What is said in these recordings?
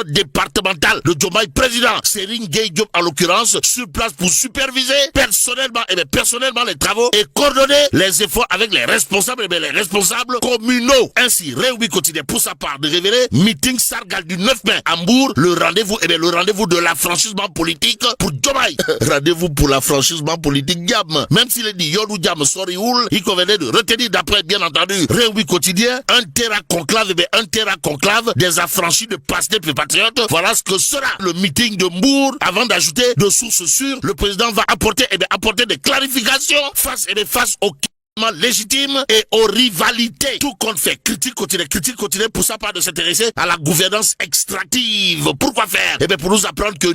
départemental de Diomaye président, Serigne Gueye Diop en l'occurrence, sur place pour superviser personnellement les travaux et coordonner les efforts avec les responsables communaux. Ainsi, Rewmi continue pour sa part de révéler meeting Sargal du 9 mai à Mbour, le rendez-vous de l'affranchissement politique pour Diomaye. Rendez-vous pour l'affranchissement politique Diam. Même s'il est dit Yodou Diam Sorihoul, il convenait de retenir d'après bien entendu Rewmi quotidien un terrain conclave des affranchis de Pastef et Patriotes. Voilà ce que sera le meeting de Mbour, avant d'ajouter de sources sûres, le président va apporter des clarifications face au légitime et aux rivalités. Tout compte fait, critique continue pour sa part de s'intéresser à la gouvernance extractive. Pourquoi faire? Pour nous apprendre que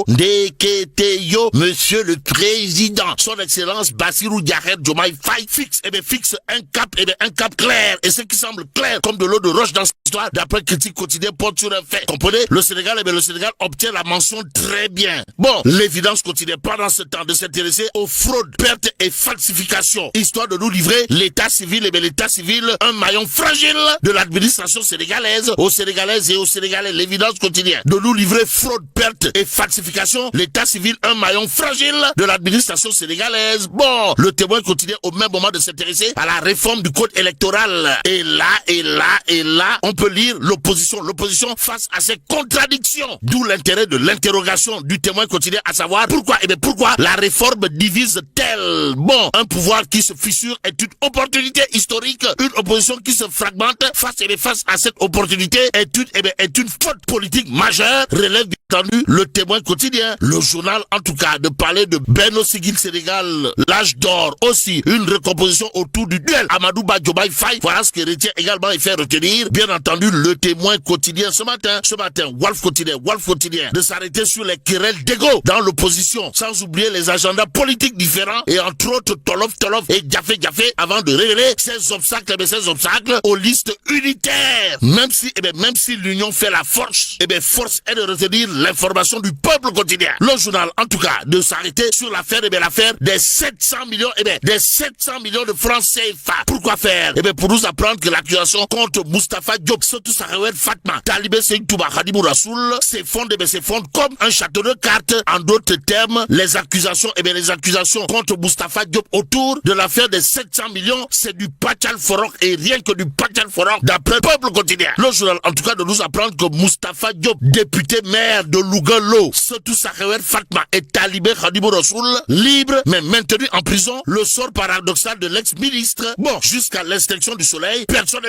Ndeketeyo, monsieur le président, son excellence Bassirou Diomaye Faye fixe un cap clair. Et ce qui semble clair comme de l'eau de roche dans cette histoire, d'après critique quotidienne, porte sur un fait. Comprenez? Le Sénégal obtient la mention très bien. Bon, l'évidence continue pendant ce temps de s'intéresser aux fraudes, pertes et falsifications, histoire de nous livrer l'état civil, un maillon fragile de l'administration sénégalaise, aux Sénégalaises et aux Sénégalais. L'évidence continue de nous livrer fraude, pertes et falsifications, l'état civil, un maillon fragile de l'administration sénégalaise. Bon, le témoin continue au même moment de s'intéresser à la réforme du code électoral. Et là, on peut lire l'opposition face à ces contradictions. D'où l'intérêt de l'interrogation du témoin continue, à savoir pourquoi la réforme divise-t-elle? Bon, un pouvoir qui se fissure est une opportunité historique, une opposition qui se fragmente face à cette opportunité est une faute politique majeure, relève bien entendu le témoin quotidien. Le journal, en tout cas, de parler de Benno Siggil Sénégal, l'âge d'or, aussi une recomposition autour du duel Amadou Ba Diomaye Faye. Voilà ce qui retient également et fait retenir, bien entendu, le témoin quotidien ce matin, Walf quotidien, de s'arrêter sur les querelles d'ego dans l'opposition, sans oublier les agendas politiques différents et entre autres Tolof et Diafé avant de révéler ces obstacles aux listes unitaires. Même si l'union fait la force, force est de retenir l'information du peuple quotidien. Le journal, en tout cas, de s'arrêter sur l'affaire des 700 millions de francs CFA. Pourquoi faire? Pour nous apprendre que l'accusation contre Moustapha Diop, Sotou Sarewet Fatma, Talibé Seigne Touba Khadimou Rassoul, s'effondre comme un château de cartes. En d'autres termes, les accusations contre Moustapha Diop autour de l'affaire des 700 millions, c'est du Pachal Forok et rien que du Pachal Forok d'après le peuple quotidien. Le journal, en tout cas, de nous apprendre que Moustapha Diop, député maire de Louga-Lo, Sotou Sarewet Fatma et Talibé Khadimou Rassoul, libre mais maintenu en prison, le sort paradoxal de l'ex-ministre. Bon, jusqu'à l'extinction du soleil, personne